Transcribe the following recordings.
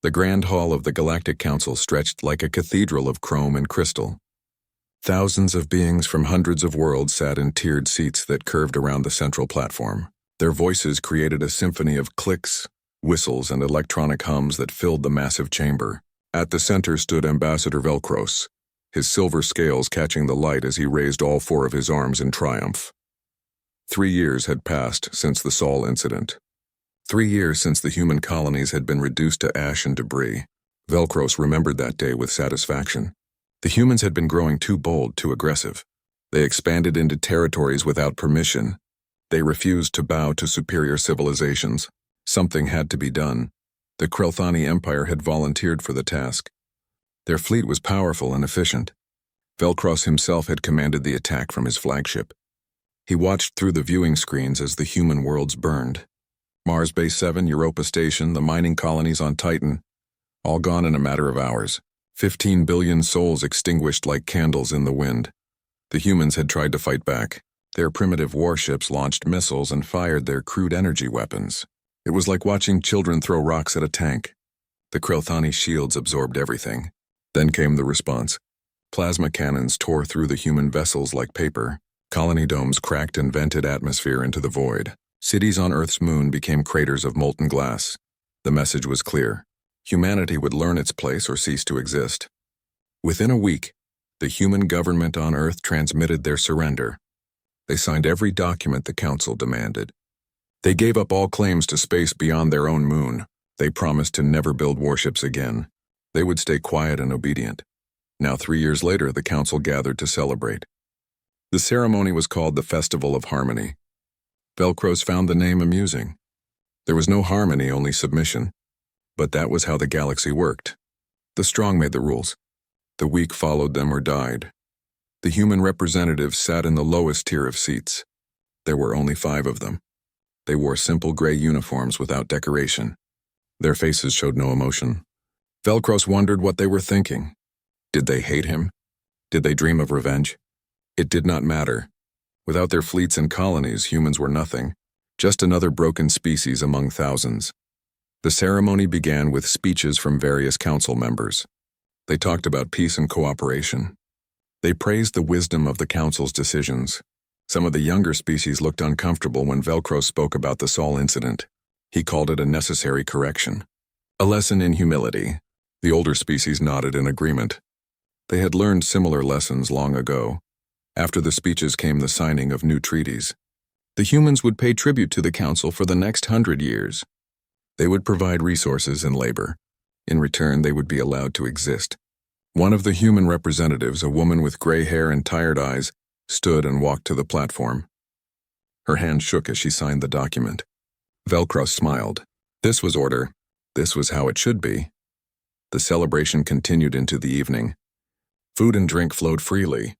The grand hall of the Galactic Council stretched like a cathedral of chrome and crystal. Thousands of beings from hundreds of worlds sat in tiered seats that curved around the central platform. Their voices created a symphony of clicks, whistles, and electronic hums that filled the massive chamber. At the center stood Ambassador Velcros, his silver scales catching the light as he raised all four of his arms in triumph. 3 years had passed since the Sol incident. 3 years since the human colonies had been reduced to ash and debris. Velcros remembered that day with satisfaction. The humans had been growing too bold, too aggressive. They expanded into territories without permission. They refused to bow to superior civilizations. Something had to be done. The Krelthani Empire had volunteered for the task. Their fleet was powerful and efficient. Velcros himself had commanded the attack from his flagship. He watched through the viewing screens as the human worlds burned. Mars Base 7, Europa Station, the mining colonies on Titan, all gone in a matter of hours. 15 billion souls extinguished like candles in the wind. The humans had tried to fight back. Their primitive warships launched missiles and fired their crude energy weapons. It was like watching children throw rocks at a tank. The Krelthani shields absorbed everything. Then came the response. Plasma cannons tore through the human vessels like paper. Colony domes cracked and vented atmosphere into the void. Cities on Earth's moon became craters of molten glass. The message was clear. Humanity would learn its place or cease to exist. Within a week, the human government on Earth transmitted their surrender. They signed every document the Council demanded. They gave up all claims to space beyond their own moon. They promised to never build warships again. They would stay quiet and obedient. Now 3 years later, the Council gathered to celebrate. The ceremony was called the Festival of Harmony. Velcros found the name amusing. There was no harmony, only submission. But that was how the galaxy worked. The strong made the rules. The weak followed them or died. The human representatives sat in the lowest tier of seats. There were only 5 of them. They wore simple gray uniforms without decoration. Their faces showed no emotion. Velcros wondered what they were thinking. Did they hate him? Did they dream of revenge? It did not matter. Without their fleets and colonies, humans were nothing, just another broken species among thousands. The ceremony began with speeches from various council members. They talked about peace and cooperation. They praised the wisdom of the council's decisions. Some of the younger species looked uncomfortable when Velcros spoke about the Sol incident. He called it a necessary correction. A lesson in humility. The older species nodded in agreement. They had learned similar lessons long ago. After the speeches came the signing of new treaties. The humans would pay tribute to the council for the next 100 years. They would provide resources and labor. In return, they would be allowed to exist. One of the human representatives, a woman with gray hair and tired eyes, stood and walked to the platform. Her hand shook as she signed the document. Velcros smiled. This was order. This was how it should be. The celebration continued into the evening. Food and drink flowed freely.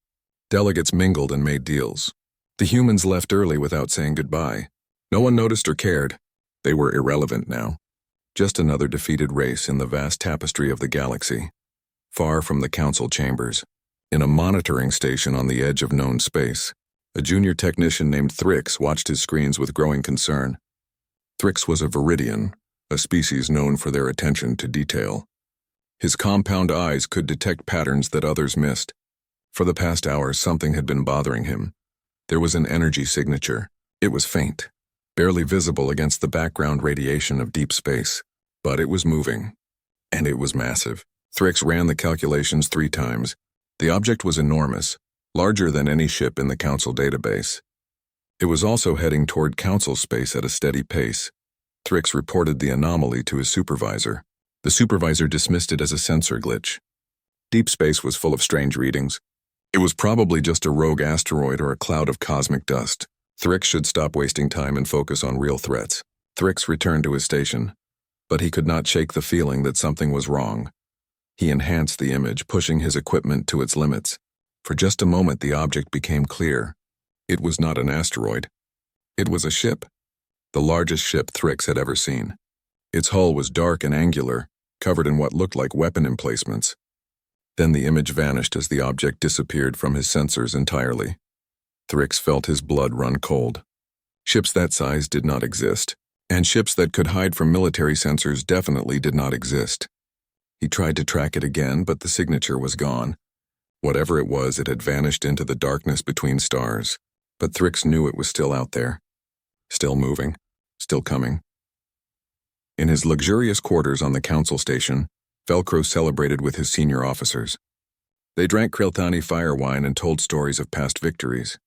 Delegates mingled and made deals. The humans left early without saying goodbye. No one noticed or cared. They were irrelevant now. Just another defeated race in the vast tapestry of the galaxy. Far from the council chambers, in a monitoring station on the edge of known space, a junior technician named Thrix watched his screens with growing concern. Thrix was a Viridian, a species known for their attention to detail. His compound eyes could detect patterns that others missed. For the past hour, something had been bothering him. There was an energy signature. It was faint, barely visible against the background radiation of deep space, but it was moving, and it was massive. Thrix ran the calculations 3 times. The object was enormous, larger than any ship in the Council database. It was also heading toward Council space at a steady pace. Thrix reported the anomaly to his supervisor. The supervisor dismissed it as a sensor glitch. Deep space was full of strange readings. It was probably just a rogue asteroid or a cloud of cosmic dust. Thrix should stop wasting time and focus on real threats. Thrix returned to his station, but he could not shake the feeling that something was wrong. He enhanced the image, pushing his equipment to its limits. For just a moment, the object became clear. It was not an asteroid. It was a ship. The largest ship Thrix had ever seen. Its hull was dark and angular, covered in what looked like weapon emplacements. Then the image vanished as the object disappeared from his sensors entirely. Thrix felt his blood run cold. Ships that size did not exist, and ships that could hide from military sensors definitely did not exist. He tried to track it again, but the signature was gone. Whatever it was, it had vanished into the darkness between stars. But Thrix knew it was still out there. Still moving. Still coming. In his luxurious quarters on the council station, Velcro celebrated with his senior officers. They drank Krelthani fire wine and told stories of past victories.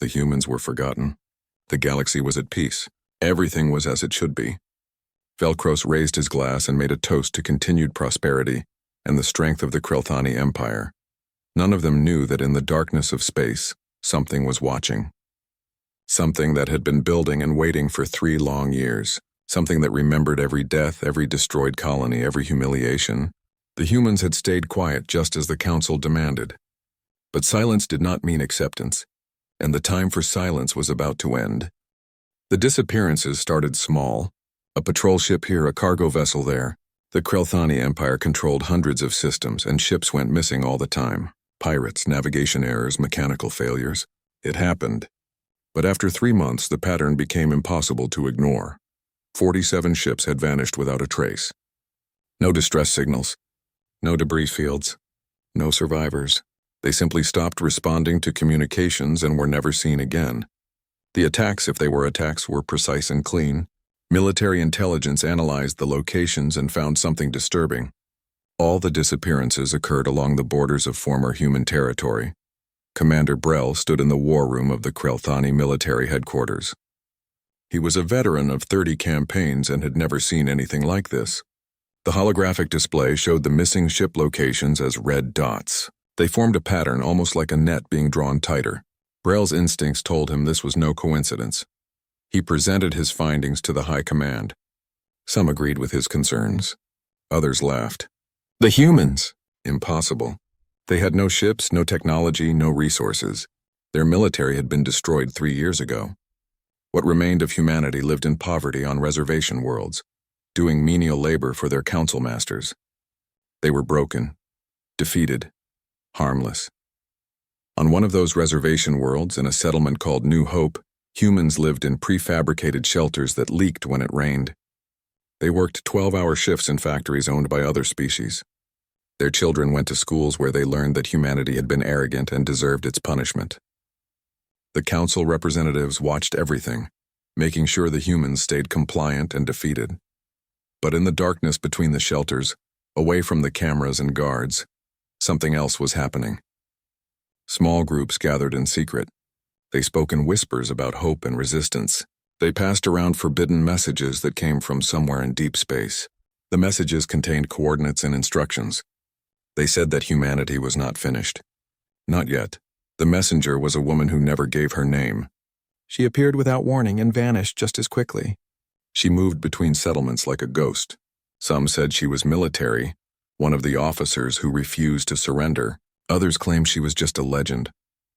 The humans were forgotten. The galaxy was at peace. Everything was as it should be. Velcros raised his glass and made a toast to continued prosperity and the strength of the Krelthani Empire. None of them knew that in the darkness of space, something was watching. Something that had been building and waiting for 3 long years. Something that remembered every death, every destroyed colony, every humiliation. The humans had stayed quiet just as the council demanded. But silence did not mean acceptance, and the time for silence was about to end. The disappearances started small. A patrol ship here, a cargo vessel there. The Krelthani Empire controlled hundreds of systems, and ships went missing all the time. Pirates, navigation errors, mechanical failures. It happened. But after 3 months, the pattern became impossible to ignore. 47 ships had vanished without a trace. No distress signals. No debris fields. No survivors. They simply stopped responding to communications and were never seen again. The attacks, if they were attacks, were precise and clean. Military intelligence analyzed the locations and found something disturbing. All the disappearances occurred along the borders of former human territory. Commander Brell stood in the war room of the Krelthani military headquarters. He was a veteran of 30 campaigns and had never seen anything like this. The holographic display showed the missing ship locations as red dots. They formed a pattern almost like a net being drawn tighter. Brell's instincts told him this was no coincidence. He presented his findings to the High Command. Some agreed with his concerns. Others laughed. The humans! Impossible. They had no ships, no technology, no resources. Their military had been destroyed 3 years ago. What remained of humanity lived in poverty on reservation worlds, doing menial labor for their council masters. They were broken, defeated, harmless. On one of those reservation worlds, in a settlement called New Hope, humans lived in prefabricated shelters that leaked when it rained. They worked 12-hour shifts in factories owned by other species. Their children went to schools where they learned that humanity had been arrogant and deserved its punishment. The council representatives watched everything, making sure the humans stayed compliant and defeated. But in the darkness between the shelters, away from the cameras and guards, something else was happening. Small groups gathered in secret. They spoke in whispers about hope and resistance. They passed around forbidden messages that came from somewhere in deep space. The messages contained coordinates and instructions. They said that humanity was not finished. Not yet. The messenger was a woman who never gave her name. She appeared without warning and vanished just as quickly. She moved between settlements like a ghost. Some said she was military, one of the officers who refused to surrender. Others claimed she was just a legend,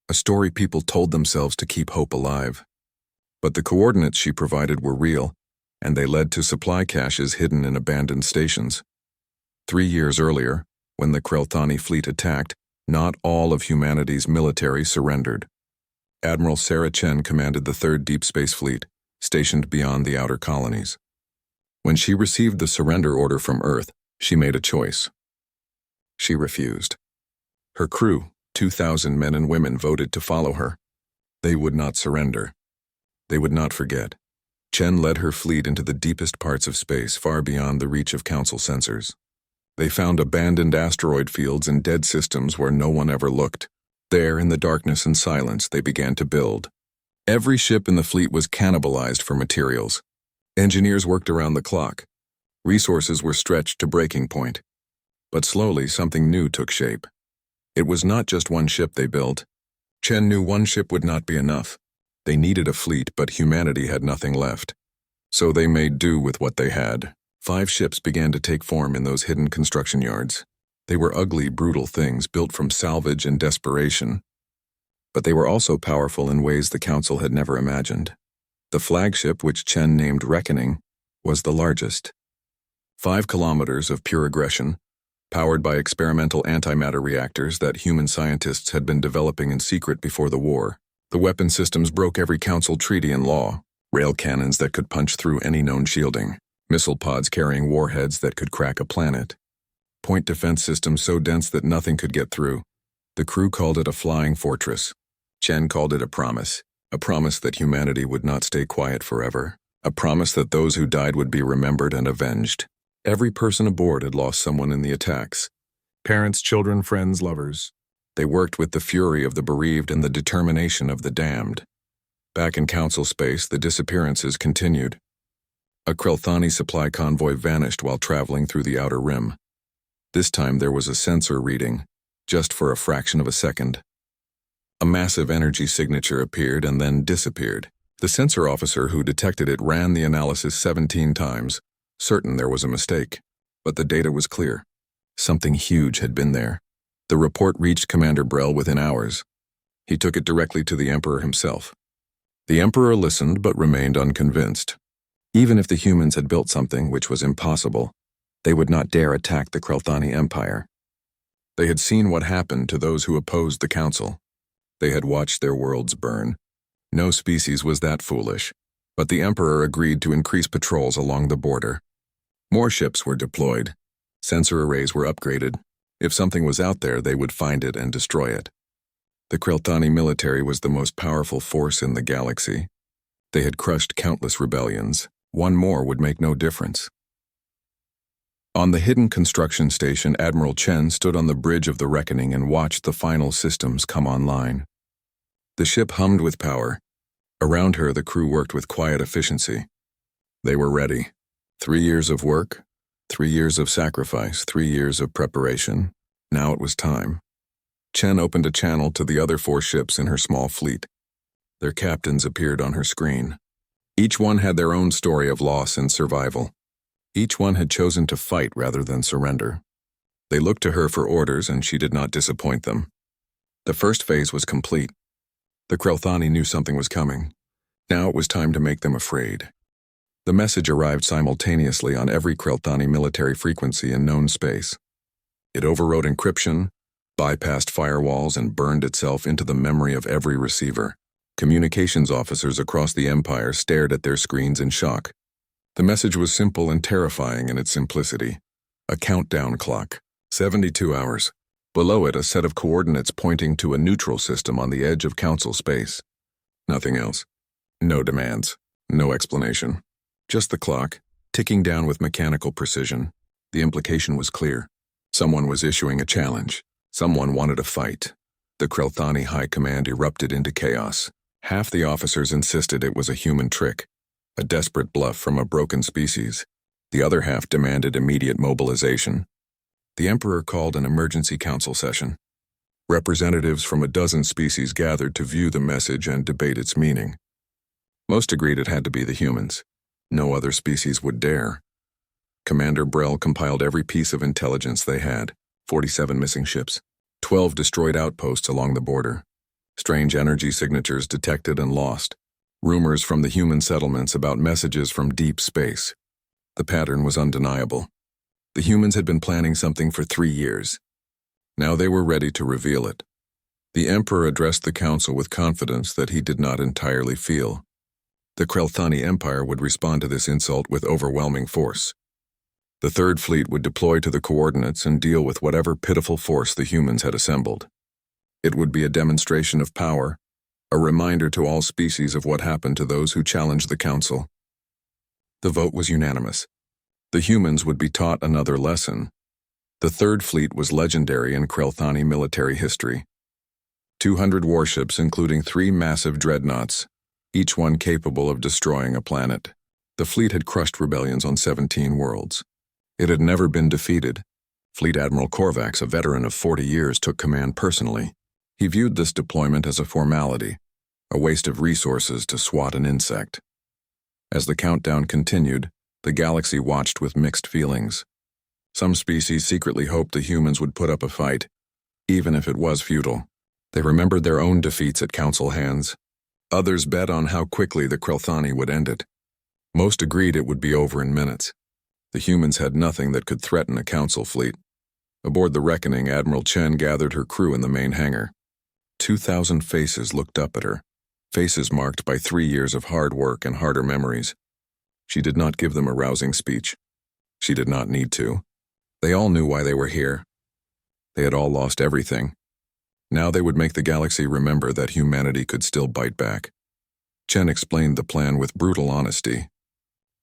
a story people told themselves to keep hope alive. But the coordinates she provided were real, and they led to supply caches hidden in abandoned stations. 3 years earlier, when the Krelthani fleet attacked, not all of humanity's military surrendered. Admiral Sarah Chen commanded the 3rd Deep Space Fleet, stationed beyond the outer colonies. When she received the surrender order from Earth, she made a choice. She refused. Her crew, 2,000 men and women, voted to follow her. They would not surrender. They would not forget. Chen led her fleet into the deepest parts of space, far beyond the reach of Council sensors. They found abandoned asteroid fields and dead systems where no one ever looked. There, in the darkness and silence, they began to build. Every ship in the fleet was cannibalized for materials. Engineers worked around the clock. Resources were stretched to breaking point. But slowly, something new took shape. It was not just one ship they built. Chen knew one ship would not be enough. They needed a fleet, but humanity had nothing left. So they made do with what they had. 5 ships began to take form in those hidden construction yards. They were ugly, brutal things built from salvage and desperation. But they were also powerful in ways the Council had never imagined. The flagship, which Chen named Reckoning, was the largest. 5 kilometers of pure aggression, powered by experimental antimatter reactors that human scientists had been developing in secret before the war. The weapon systems broke every Council treaty and law. Rail cannons that could punch through any known shielding. Missile pods carrying warheads that could crack a planet. point defense systems so dense that nothing could get through. The crew called it a flying fortress. Chen called it a promise that humanity would not stay quiet forever, a promise that those who died would be remembered and avenged. Every person aboard had lost someone in the attacks. Parents, children, friends, lovers. They worked with the fury of the bereaved and the determination of the damned. Back in Council space, the disappearances continued. A Krelthani supply convoy vanished while traveling through the outer rim. This time there was a sensor reading, just for a fraction of a second. A massive energy signature appeared and then disappeared. The sensor officer who detected it ran the analysis 17 times, certain there was a mistake. But the data was clear. Something huge had been there. The report reached Commander Brell within hours. He took it directly to the Emperor himself. The Emperor listened but remained unconvinced. Even if the humans had built something which was impossible, they would not dare attack the Krelthani Empire. They had seen what happened to those who opposed the Council. They had watched their worlds burn. No species was that foolish, but the Emperor agreed to increase patrols along the border. More ships were deployed. Sensor arrays were upgraded. If something was out there, they would find it and destroy it. The Krelthani military was the most powerful force in the galaxy. They had crushed countless rebellions. One more would make no difference. On the hidden construction station, Admiral Chen stood on the bridge of the reckoning and watched the final systems come online. The ship hummed with power. Around her, the crew worked with quiet efficiency. They were ready. 3 years of work, 3 years of sacrifice, 3 years of preparation. Now it was time. Chen opened a channel to the other 4 ships in her small fleet. Their captains appeared on her screen. Each one had their own story of loss and survival. Each one had chosen to fight rather than surrender. They looked to her for orders, and she did not disappoint them. The first phase was complete. The Krelthani knew something was coming. Now it was time to make them afraid. The message arrived simultaneously on every Krelthani military frequency in known space. It overrode encryption, bypassed firewalls, and burned itself into the memory of every receiver. Communications officers across the Empire stared at their screens in shock. The message was simple and terrifying in its simplicity. A countdown clock, 72 hours. Below it, a set of coordinates pointing to a neutral system on the edge of Council space. Nothing else. No demands. No explanation. Just the clock, ticking down with mechanical precision. The implication was clear. Someone was issuing a challenge. Someone wanted a fight. The Krelthani High Command erupted into chaos. Half the officers insisted it was a human trick, a desperate bluff from a broken species. The other half demanded immediate mobilization. The Emperor called an emergency council session. Representatives from a dozen species gathered to view the message and debate its meaning. Most agreed it had to be the humans. No other species would dare. Commander Brell compiled every piece of intelligence they had, 47 missing ships, 12 destroyed outposts along the border, strange energy signatures detected and lost, rumors from the human settlements about messages from deep space. The pattern was undeniable. The humans had been planning something for 3 years. Now they were ready to reveal it. The Emperor addressed the Council with confidence that he did not entirely feel. The Krelthani Empire would respond to this insult with overwhelming force. The Third Fleet would deploy to the coordinates and deal with whatever pitiful force the humans had assembled. It would be a demonstration of power, a reminder to all species of what happened to those who challenged the Council. The vote was unanimous. The humans would be taught another lesson. The Third Fleet was legendary in Krelthani military history. 200 warships, including 3 massive dreadnoughts, each one capable of destroying a planet. The fleet had crushed rebellions on 17 worlds. It had never been defeated. Fleet Admiral Korvax, a veteran of 40 years, took command personally. He viewed this deployment as a formality, a waste of resources to swat an insect. As the countdown continued, the galaxy watched with mixed feelings. Some species secretly hoped the humans would put up a fight, even if it was futile. They remembered their own defeats at Council hands. Others bet on how quickly the Krelthani would end it. Most agreed it would be over in minutes. The humans had nothing that could threaten a Council fleet. Aboard the Reckoning, Admiral Chen gathered her crew in the main hangar. 2,000 faces looked up at her, faces marked by 3 years of hard work and harder memories. She did not give them a rousing speech. She did not need to. They all knew why they were here. They had all lost everything. Now they would make the galaxy remember that humanity could still bite back. Chen explained the plan with brutal honesty.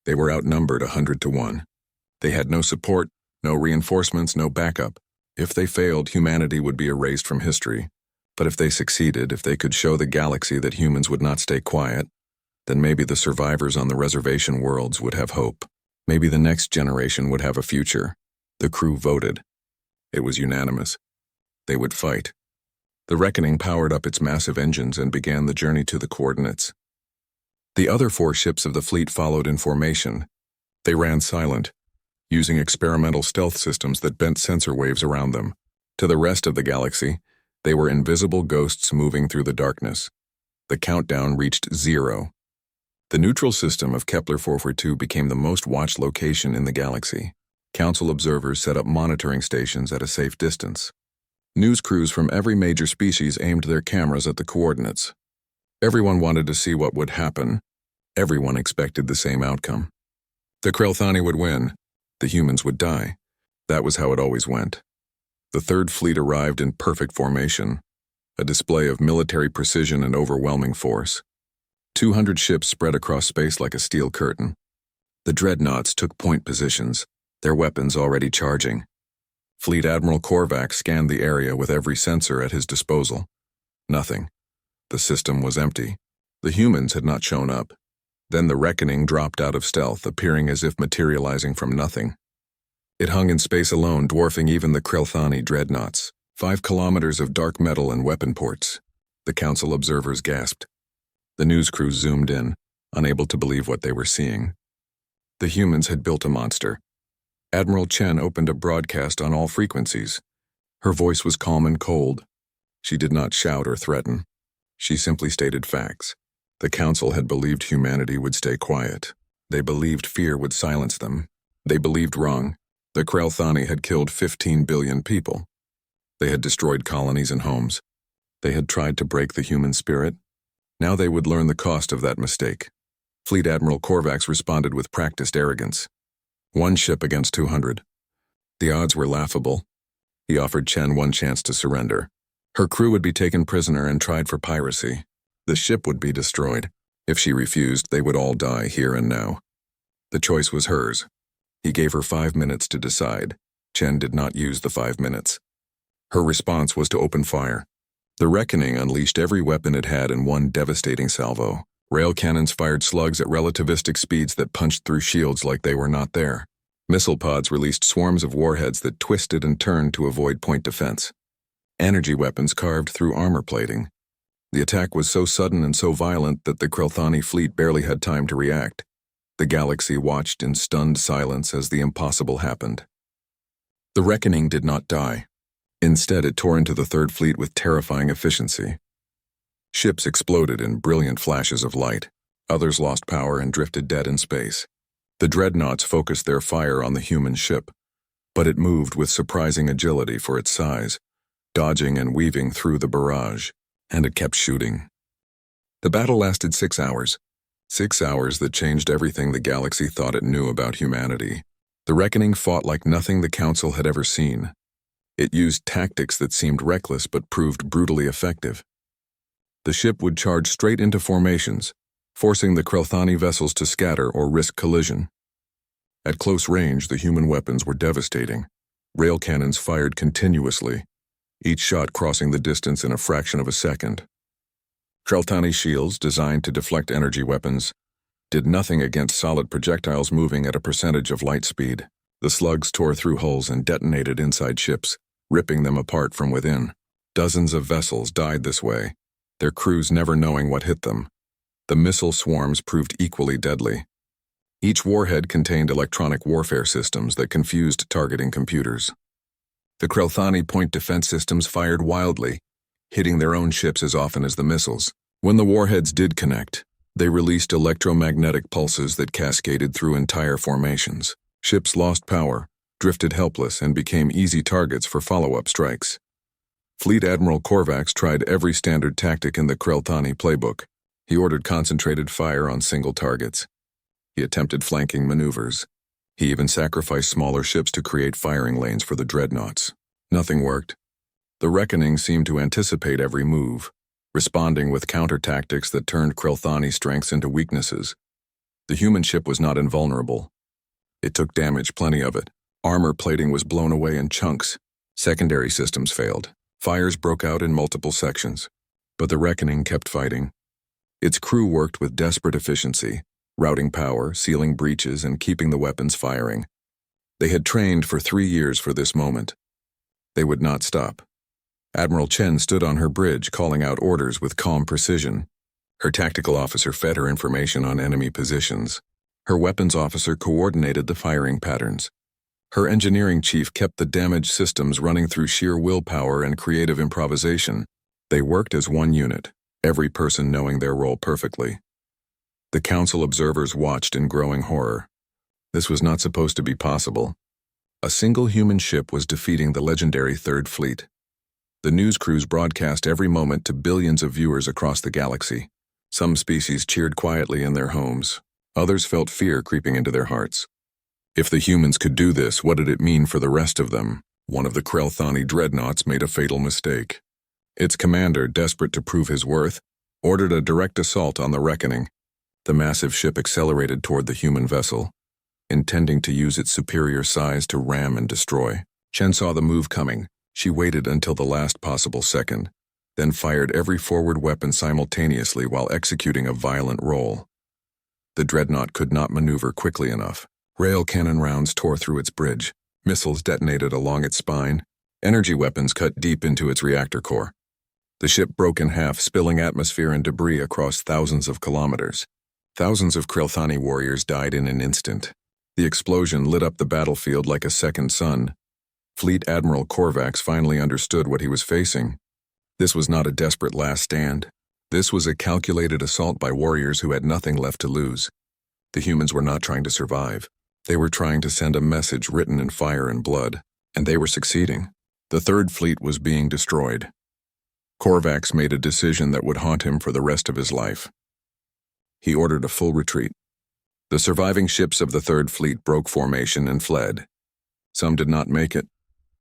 They were outnumbered 100-1. They had no support, no reinforcements, no backup. If they failed, humanity would be erased from history. But if they succeeded, if they could show the galaxy that humans would not stay quiet, then maybe the survivors on the reservation worlds would have hope. Maybe the next generation would have a future. The crew voted. It was unanimous. They would fight. The Reckoning powered up its massive engines and began the journey to the coordinates. The other 4 ships of the fleet followed in formation. They ran silent, using experimental stealth systems that bent sensor waves around them. To the rest of the galaxy, they were invisible ghosts moving through the darkness. The countdown reached 0. The neutral system of Kepler 442 became the most watched location in the galaxy. Council observers set up monitoring stations at a safe distance. News crews from every major species aimed their cameras at the coordinates. Everyone wanted to see what would happen. Everyone expected the same outcome. The Krelthani would win. The humans would die. That was how it always went. The Third Fleet arrived in perfect formation, a display of military precision and overwhelming force. 200 ships spread across space like a steel curtain. The dreadnoughts took point positions, their weapons already charging. Fleet Admiral Korvac scanned the area with every sensor at his disposal. Nothing. The system was empty. The humans had not shown up. Then the Reckoning dropped out of stealth, appearing as if materializing from nothing. It hung in space alone, dwarfing even the Krelthani dreadnoughts. 5 kilometers of dark metal and weapon ports. The Council observers gasped. The news crews zoomed in, unable to believe what they were seeing. The humans had built a monster. Admiral Chen opened a broadcast on all frequencies. Her voice was calm and cold. She did not shout or threaten. She simply stated facts. The Council had believed humanity would stay quiet. They believed fear would silence them. They believed wrong. The Krelthani had killed 15 billion people. They had destroyed colonies and homes. They had tried to break the human spirit. Now they would learn the cost of that mistake. Fleet Admiral Korvac responded with practiced arrogance. 1 ship against 200. The odds were laughable. He offered Chen 1 chance to surrender. Her crew would be taken prisoner and tried for piracy. The ship would be destroyed. If she refused, they would all die here and now. The choice was hers. He gave her 5 minutes to decide. Chen did not use the 5 minutes. Her response was to open fire. The Reckoning unleashed every weapon it had in one devastating salvo. Rail cannons fired slugs at relativistic speeds that punched through shields like they were not there. Missile pods released swarms of warheads that twisted and turned to avoid point defense. Energy weapons carved through armor plating. The attack was so sudden and so violent that the Krelthani fleet barely had time to react. The galaxy watched in stunned silence as the impossible happened. The Reckoning did not die. Instead, it tore into the Third Fleet with terrifying efficiency. Ships exploded in brilliant flashes of light. Others lost power and drifted dead in space. The dreadnoughts focused their fire on the human ship, but it moved with surprising agility for its size, dodging and weaving through the barrage, and it kept shooting. The battle lasted 6 hours. 6 hours that changed everything the galaxy thought it knew about humanity. The Reckoning fought like nothing the Council had ever seen. It used tactics that seemed reckless but proved brutally effective. The ship would charge straight into formations, forcing the Krelthani vessels to scatter or risk collision. At close range, the human weapons were devastating. Rail cannons fired continuously, each shot crossing the distance in a fraction of a second. Krelthani shields, designed to deflect energy weapons, did nothing against solid projectiles moving at a percentage of light speed. The slugs tore through hulls and detonated inside ships, ripping them apart from within. Dozens of vessels died this way, their crews never knowing what hit them. The missile swarms proved equally deadly. Each warhead contained electronic warfare systems that confused targeting computers. The Krelthani point defense systems fired wildly, hitting their own ships as often as the missiles. When the warheads did connect, they released electromagnetic pulses that cascaded through entire formations. Ships lost power, drifted helpless, and became easy targets for follow-up strikes. Fleet Admiral Korvac tried every standard tactic in the Krelthani playbook. He ordered concentrated fire on single targets. He attempted flanking maneuvers. He even sacrificed smaller ships to create firing lanes for the dreadnoughts. Nothing worked. The Reckoning seemed to anticipate every move, responding with counter-tactics that turned Krilthani's strengths into weaknesses. The human ship was not invulnerable. It took damage, plenty of it. Armor plating was blown away in chunks. Secondary systems failed. Fires broke out in multiple sections. But the Reckoning kept fighting. Its crew worked with desperate efficiency, routing power, sealing breaches, and keeping the weapons firing. They had trained for 3 years for this moment. They would not stop. Admiral Chen stood on her bridge, calling out orders with calm precision. Her tactical officer fed her information on enemy positions. Her weapons officer coordinated the firing patterns. Her engineering chief kept the damaged systems running through sheer willpower and creative improvisation. They worked as one unit, every person knowing their role perfectly. The council observers watched in growing horror. This was not supposed to be possible. A single human ship was defeating the legendary Third Fleet. The news crews broadcast every moment to billions of viewers across the galaxy. Some species cheered quietly in their homes. Others felt fear creeping into their hearts. If the humans could do this, what did it mean for the rest of them? One of the Krilthani dreadnoughts made a fatal mistake. Its commander, desperate to prove his worth, ordered a direct assault on the Reckoning. The massive ship accelerated toward the human vessel, intending to use its superior size to ram and destroy. Chen saw the move coming. She waited until the last possible second, then fired every forward weapon simultaneously while executing a violent roll. The dreadnought could not maneuver quickly enough. Rail cannon rounds tore through its bridge. Missiles detonated along its spine. Energy weapons cut deep into its reactor core. The ship broke in half, spilling atmosphere and debris across thousands of kilometers. Thousands of Krilthani warriors died in an instant. The explosion lit up the battlefield like a second sun. Fleet Admiral Korvax finally understood what he was facing. This was not a desperate last stand. This was a calculated assault by warriors who had nothing left to lose. The humans were not trying to survive. They were trying to send a message written in fire and blood, and they were succeeding. The Third Fleet was being destroyed. Korvax made a decision that would haunt him for the rest of his life. He ordered a full retreat. The surviving ships of the Third Fleet broke formation and fled. Some did not make it,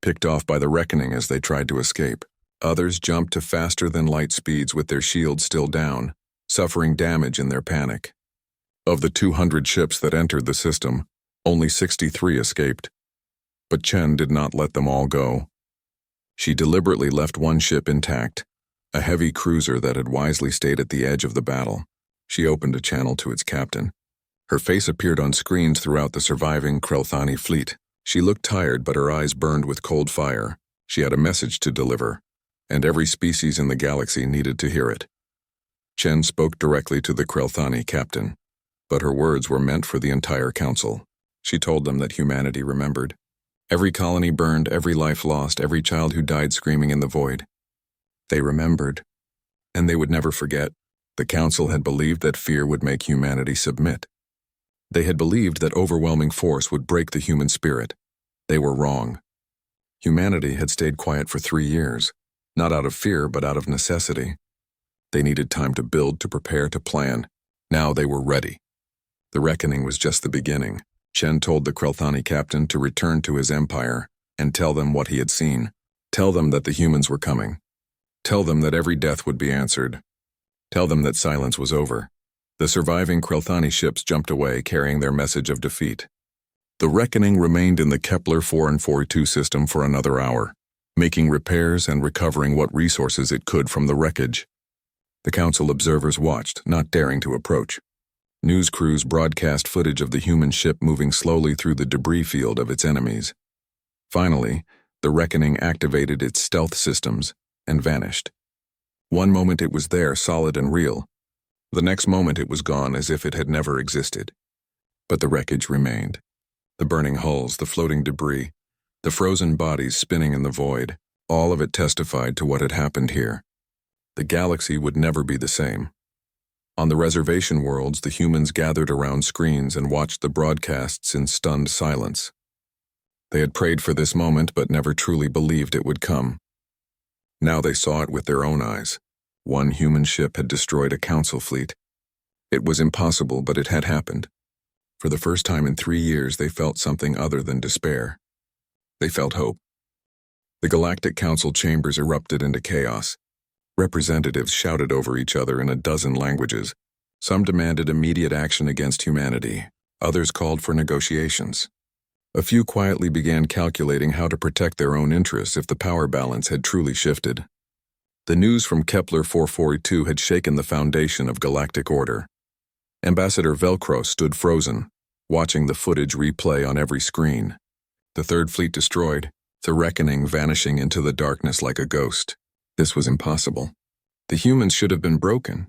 picked off by the Reckoning as they tried to escape. Others jumped to faster-than-light speeds with their shields still down, suffering damage in their panic. Of the 200 ships that entered the system, only 63 escaped. But Chen did not let them all go. She deliberately left one ship intact, a heavy cruiser that had wisely stayed at the edge of the battle. She opened a channel to its captain. Her face appeared on screens throughout the surviving Krilthani fleet. She looked tired, but her eyes burned with cold fire. She had a message to deliver, and every species in the galaxy needed to hear it. Chen spoke directly to the Krilthani captain, but her words were meant for the entire council. She told them that humanity remembered. Every colony burned, every life lost, every child who died screaming in the void. They remembered, and they would never forget. The council had believed that fear would make humanity submit. They had believed that overwhelming force would break the human spirit. They were wrong. Humanity had stayed quiet for 3 years, not out of fear but out of necessity. They needed time to build, to prepare, to plan. Now they were ready. The Reckoning was just the beginning. Chen told the Krilthani captain to return to his empire and tell them what he had seen. Tell them that the humans were coming. Tell them that every death would be answered. Tell them that silence was over. The surviving Krilthani ships jumped away, carrying their message of defeat. The Reckoning remained in the Kepler 4 and 42 system for another hour, making repairs and recovering what resources it could from the wreckage. The council observers watched, not daring to approach. News crews broadcast footage of the human ship moving slowly through the debris field of its enemies. Finally, the Reckoning activated its stealth systems and vanished. One moment it was there, solid and real. The next moment it was gone as if it had never existed. But the wreckage remained. The burning hulls, the floating debris, the frozen bodies spinning in the void, all of it testified to what had happened here. The galaxy would never be the same. On the reservation worlds, the humans gathered around screens and watched the broadcasts in stunned silence. They had prayed for this moment but never truly believed it would come. Now they saw it with their own eyes. One human ship had destroyed a council fleet. It was impossible, but it had happened. For the first time in 3 years, they felt something other than despair. They felt hope. The Galactic Council chambers erupted into chaos. Representatives shouted over each other in a dozen languages. Some demanded immediate action against humanity. Others called for negotiations. A few quietly began calculating how to protect their own interests if the power balance had truly shifted. The news from Kepler 442 had shaken the foundation of galactic order. Ambassador Velcro stood frozen, watching the footage replay on every screen. The Third Fleet destroyed, the reckoning vanishing into the darkness like a ghost. This was impossible. The humans should have been broken.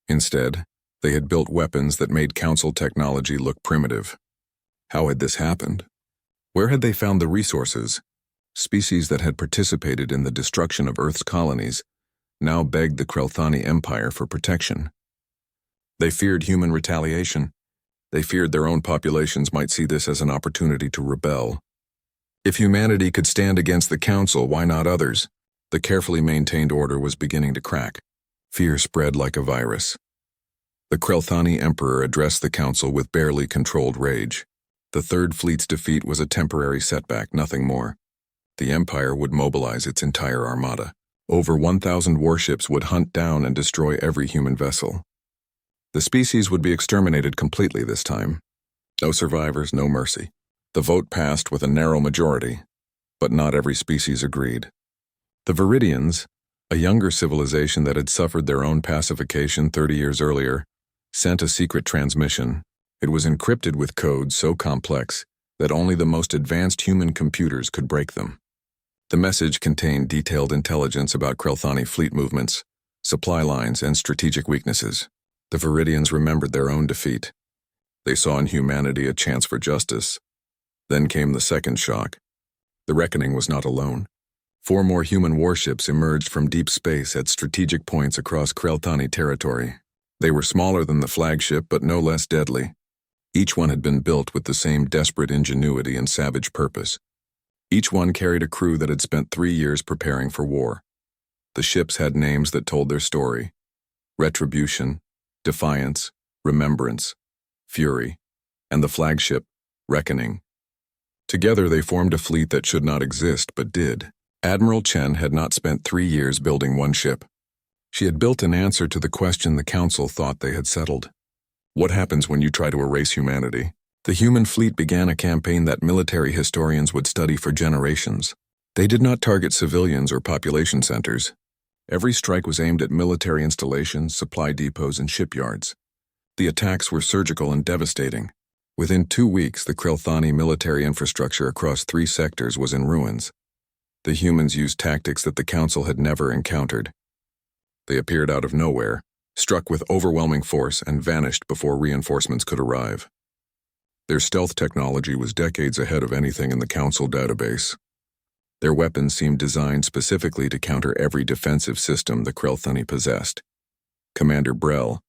Instead, they had built weapons that made Council technology look primitive. How had this happened? Where had they found the resources? Species that had participated in the destruction of Earth's colonies now begged the Krelthani Empire for protection. They feared human retaliation. They feared their own populations might see this as an opportunity to rebel. If humanity could stand against the Council, why not others? The carefully maintained order was beginning to crack. Fear spread like a virus. The Krelthani Emperor addressed the Council with barely controlled rage. The Third Fleet's defeat was a temporary setback, nothing more. The Empire would mobilize its entire armada. Over 1,000 warships would hunt down and destroy every human vessel. The species would be exterminated completely this time. No survivors, no mercy. The vote passed with a narrow majority, but not every species agreed. The Viridians, a younger civilization that had suffered their own pacification 30 years earlier, sent a secret transmission. It was encrypted with codes so complex that only the most advanced human computers could break them. The message contained detailed intelligence about Krelthani fleet movements, supply lines, and strategic weaknesses. The Viridians remembered their own defeat. They saw in humanity a chance for justice. Then came the second shock. The reckoning was not alone. 4 more human warships emerged from deep space at strategic points across Krelthani territory. They were smaller than the flagship, but no less deadly. Each one had been built with the same desperate ingenuity and savage purpose. Each one carried a crew that had spent 3 years preparing for war. The ships had names that told their story: Retribution, Defiance, Remembrance, Fury, and the flagship, Reckoning. Together they formed a fleet that should not exist, but did. Admiral Chen had not spent 3 years building one ship. She had built an answer to the question the Council thought they had settled. What happens when you try to erase humanity? The human fleet began a campaign that military historians would study for generations. They did not target civilians or population centers. Every strike was aimed at military installations, supply depots, and shipyards. The attacks were surgical and devastating. Within 2 weeks, the Krelthani military infrastructure across 3 sectors was in ruins. The humans used tactics that the Council had never encountered. They appeared out of nowhere, struck with overwhelming force, and vanished before reinforcements could arrive. Their stealth technology was decades ahead of anything in the Council database. Their weapons seemed designed specifically to counter every defensive system the Krelthani possessed. Commander Brel,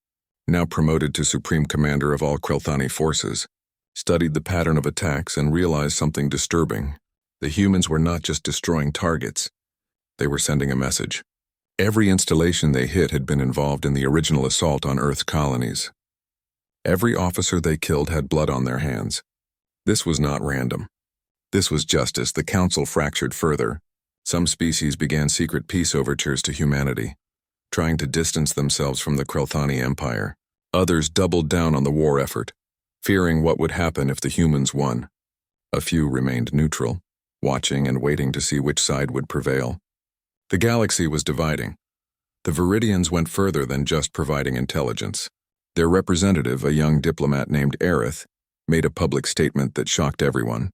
now promoted to Supreme Commander of all Krelthani forces, studied the pattern of attacks and realized something disturbing. The humans were not just destroying targets. They were sending a message. Every installation they hit had been involved in the original assault on Earth's colonies. Every officer they killed had blood on their hands. This was not random. This was justice. The Council fractured further. Some species began secret peace overtures to humanity, trying to distance themselves from the Krelthani Empire. Others doubled down on the war effort, fearing what would happen if the humans won. A few remained neutral, watching and waiting to see which side would prevail. The galaxy was dividing. The Viridians went further than just providing intelligence. Their representative, a young diplomat named Aerith, made a public statement that shocked everyone.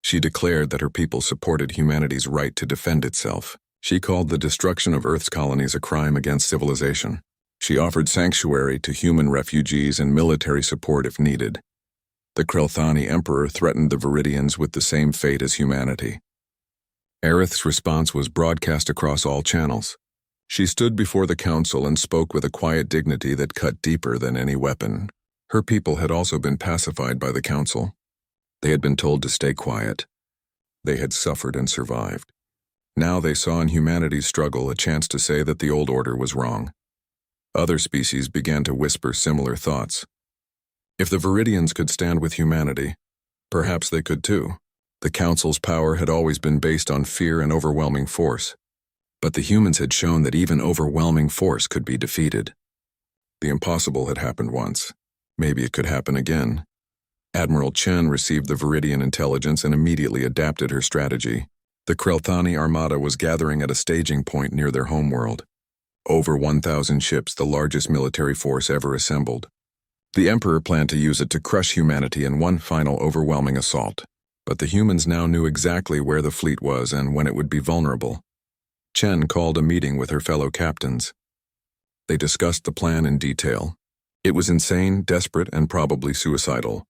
She declared that her people supported humanity's right to defend itself. She called the destruction of Earth's colonies a crime against civilization. She offered sanctuary to human refugees and military support if needed. The Krelthani Emperor threatened the Viridians with the same fate as humanity. Aerith's response was broadcast across all channels. She stood before the Council and spoke with a quiet dignity that cut deeper than any weapon. Her people had also been pacified by the Council. They had been told to stay quiet. They had suffered and survived. Now they saw in humanity's struggle a chance to say that the old order was wrong. Other species began to whisper similar thoughts. If the Viridians could stand with humanity, perhaps they could too. The Council's power had always been based on fear and overwhelming force, but the humans had shown that even overwhelming force could be defeated. The impossible had happened once. Maybe it could happen again. Admiral Chen received the Viridian intelligence and immediately adapted her strategy. The Krelthani armada was gathering at a staging point near their homeworld. Over 1,000 ships, the largest military force ever assembled. The Emperor planned to use it to crush humanity in one final overwhelming assault. But the humans now knew exactly where the fleet was and when it would be vulnerable. Chen called a meeting with her fellow captains. They discussed the plan in detail. It was insane, desperate, and probably suicidal.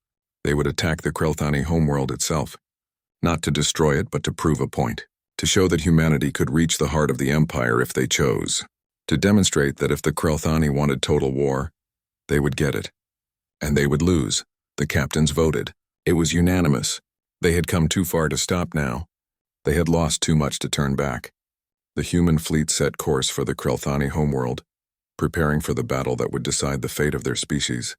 They would attack the Krelthani homeworld itself. Not to destroy it, but to prove a point. To show that humanity could reach the heart of the Empire if they chose. To demonstrate that if the Krelthani wanted total war, they would get it. And they would lose. The captains voted. It was unanimous. They had come too far to stop now. They had lost too much to turn back. The human fleet set course for the Krelthani homeworld, preparing for the battle that would decide the fate of their species.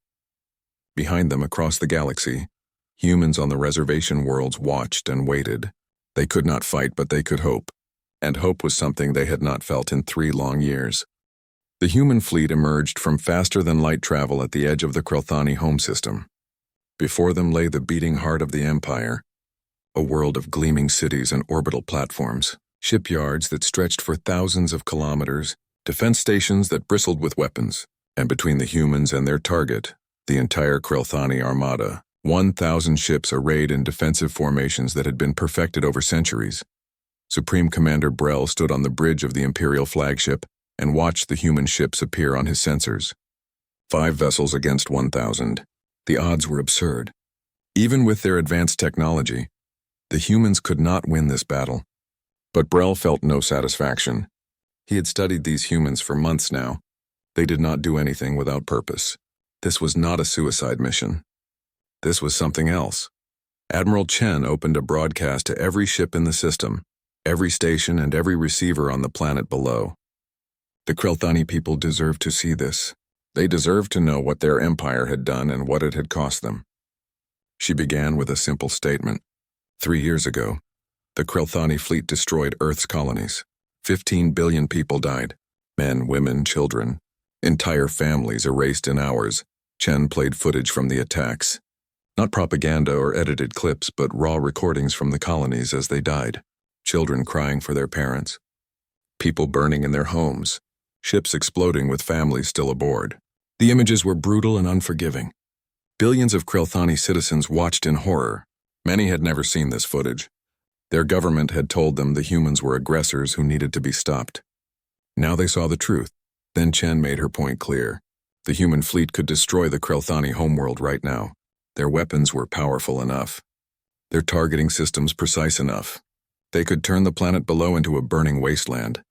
Behind them, across the galaxy, humans on the reservation worlds watched and waited. They could not fight, but they could hope. And hope was something they had not felt in 3 long years. The human fleet emerged from faster-than-light travel at the edge of the Krelthani home system. Before them lay the beating heart of the Empire, a world of gleaming cities and orbital platforms, shipyards that stretched for thousands of kilometers, defense stations that bristled with weapons, and between the humans and their target, the entire Krelthani armada, 1,000 ships arrayed in defensive formations that had been perfected over centuries. Supreme Commander Brel stood on the bridge of the Imperial flagship and watched the human ships appear on his sensors. 5 vessels against 1,000. The odds were absurd. Even with their advanced technology, the humans could not win this battle. But Brel felt no satisfaction. He had studied these humans for months now. They did not do anything without purpose. This was not a suicide mission. This was something else. Admiral Chen opened a broadcast to every ship in the system, every station and every receiver on the planet below. The Krelthani people deserved to see this. They deserved to know what their empire had done and what it had cost them. She began with a simple statement. 3 years ago, the Krelthani fleet destroyed Earth's colonies. 15 billion people died. Men, women, children. Entire families erased in hours. Chen played footage from the attacks. Not propaganda or edited clips, but raw recordings from the colonies as they died. Children crying for their parents. People burning in their homes. Ships exploding with families still aboard. The images were brutal and unforgiving. Billions of Krelthani citizens watched in horror. Many had never seen this footage. Their government had told them the humans were aggressors who needed to be stopped. Now they saw the truth. Then Chen made her point clear. The human fleet could destroy the Krelthani homeworld right now. Their weapons were powerful enough. Their targeting systems precise enough. They could turn the planet below into a burning wasteland,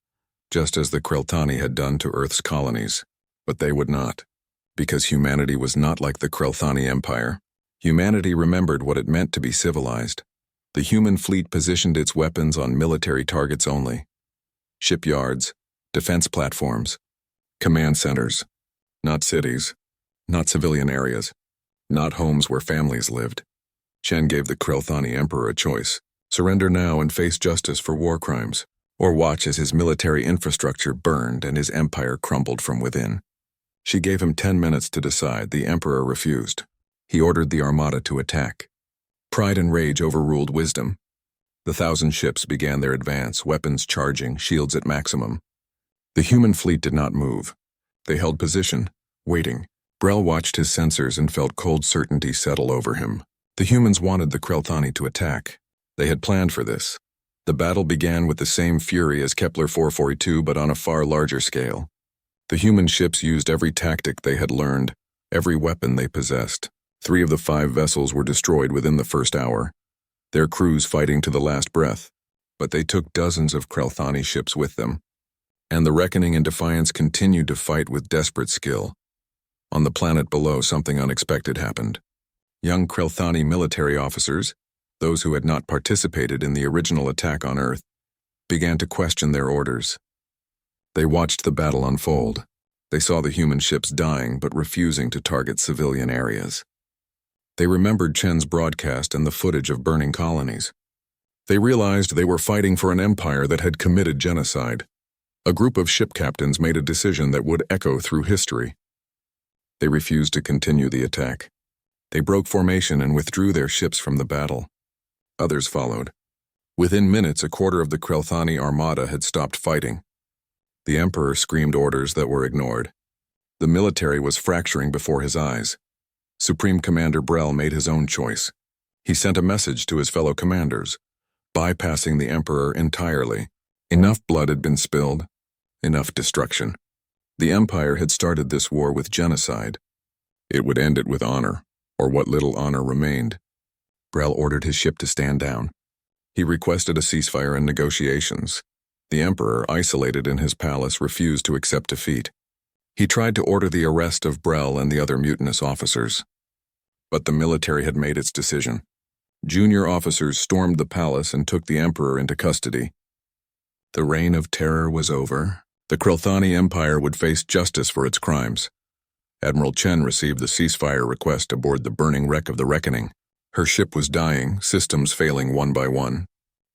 just as the Krelthani had done to Earth's colonies. But they would not, because humanity was not like the Krelthani Empire. Humanity remembered what it meant to be civilized. The human fleet positioned its weapons on military targets only. Shipyards, defense platforms, command centers. Not cities, not civilian areas, not homes where families lived. Chen gave the Krelthani Emperor a choice. Surrender now and face justice for war crimes, or watch as his military infrastructure burned and his empire crumbled from within. She gave him 10 minutes to decide. The Emperor refused. He ordered the armada to attack. Pride and rage overruled wisdom. The 1,000 ships began their advance, weapons charging, shields at maximum. The human fleet did not move. They held position, waiting. Brel watched his sensors and felt cold certainty settle over him. The humans wanted the Krelthani to attack. They had planned for this. The battle began with the same fury as Kepler 442, but on a far larger scale. The human ships used every tactic they had learned, every weapon they possessed. 3 of the 5 vessels were destroyed within the first hour, their crews fighting to the last breath. But they took dozens of Krelthani ships with them. And the Reckoning and Defiance continued to fight with desperate skill. On the planet below, something unexpected happened. Young Krelthani military officers, those who had not participated in the original attack on Earth, began to question their orders. They watched the battle unfold. They saw the human ships dying but refusing to target civilian areas. They remembered Chen's broadcast and the footage of burning colonies. They realized they were fighting for an empire that had committed genocide. A group of ship captains made a decision that would echo through history. They refused to continue the attack. They broke formation and withdrew their ships from the battle. Others followed. Within minutes, a quarter of the Krelthani armada had stopped fighting. The Emperor screamed orders that were ignored. The military was fracturing before his eyes. Supreme Commander Brel made his own choice. He sent a message to his fellow commanders, bypassing the Emperor entirely. Enough blood had been spilled, enough destruction. The Empire had started this war with genocide. It would end it with honor, or what little honor remained. Brel ordered his ship to stand down. He requested a ceasefire and negotiations. The Emperor, isolated in his palace, refused to accept defeat. He tried to order the arrest of Brel and the other mutinous officers. But the military had made its decision. Junior officers stormed the palace and took the Emperor into custody. The reign of terror was over. The Krelthani Empire would face justice for its crimes. Admiral Chen received the ceasefire request aboard the burning wreck of the Reckoning. Her ship was dying, systems failing one by one.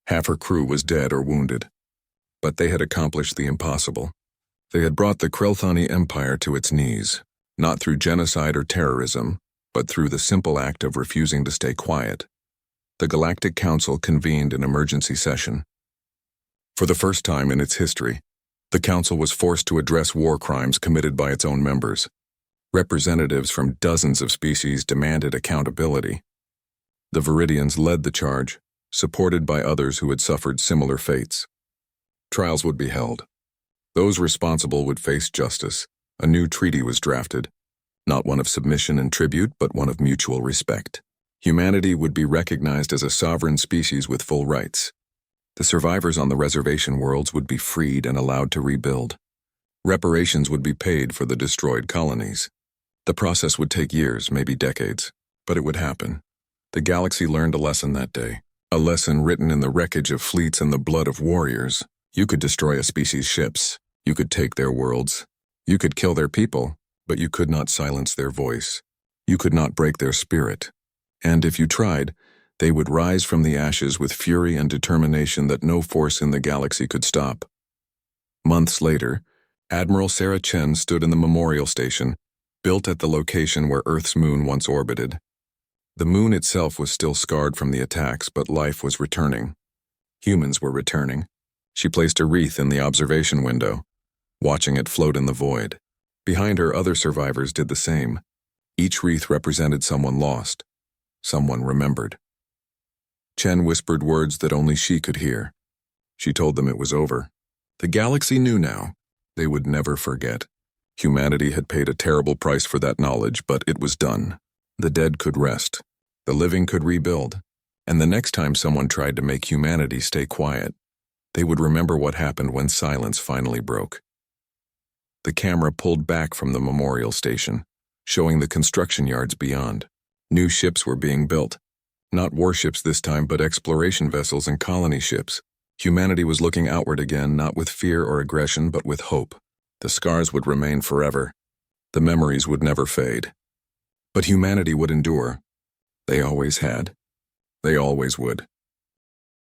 Half her crew was dead or wounded. But they had accomplished the impossible. They had brought the Krelthani Empire to its knees, not through genocide or terrorism, but through the simple act of refusing to stay quiet. The Galactic Council convened an emergency session. For the first time in its history, the Council was forced to address war crimes committed by its own members. Representatives from dozens of species demanded accountability. The Viridians led the charge, supported by others who had suffered similar fates. Trials would be held. Those responsible would face justice. A new treaty was drafted, not one of submission and tribute, but one of mutual respect. Humanity would be recognized as a sovereign species with full rights. The survivors on the reservation worlds would be freed and allowed to rebuild. Reparations would be paid for the destroyed colonies. The process would take years, maybe decades, but it would happen. The galaxy learned a lesson that day, a lesson written in the wreckage of fleets and the blood of warriors. You could destroy a species' ships, you could take their worlds, you could kill their people, but you could not silence their voice. You could not break their spirit. And if you tried, they would rise from the ashes with fury and determination that no force in the galaxy could stop. Months later, Admiral Sarah Chen stood in the memorial station, built at the location where Earth's moon once orbited. The moon itself was still scarred from the attacks, but life was returning. Humans were returning. She placed a wreath in the observation window, watching it float in the void. Behind her, other survivors did the same. Each wreath represented someone lost, someone remembered. Chen whispered words that only she could hear. She told them it was over. The galaxy knew now. They would never forget. Humanity had paid a terrible price for that knowledge, but it was done. The dead could rest. The living could rebuild. And the next time someone tried to make humanity stay quiet, they would remember what happened when silence finally broke. The camera pulled back from the memorial station, showing the construction yards beyond. New ships were being built. Not warships this time, but exploration vessels and colony ships. Humanity was looking outward again, not with fear or aggression, but with hope. The scars would remain forever. The memories would never fade. But humanity would endure. They always had. They always would.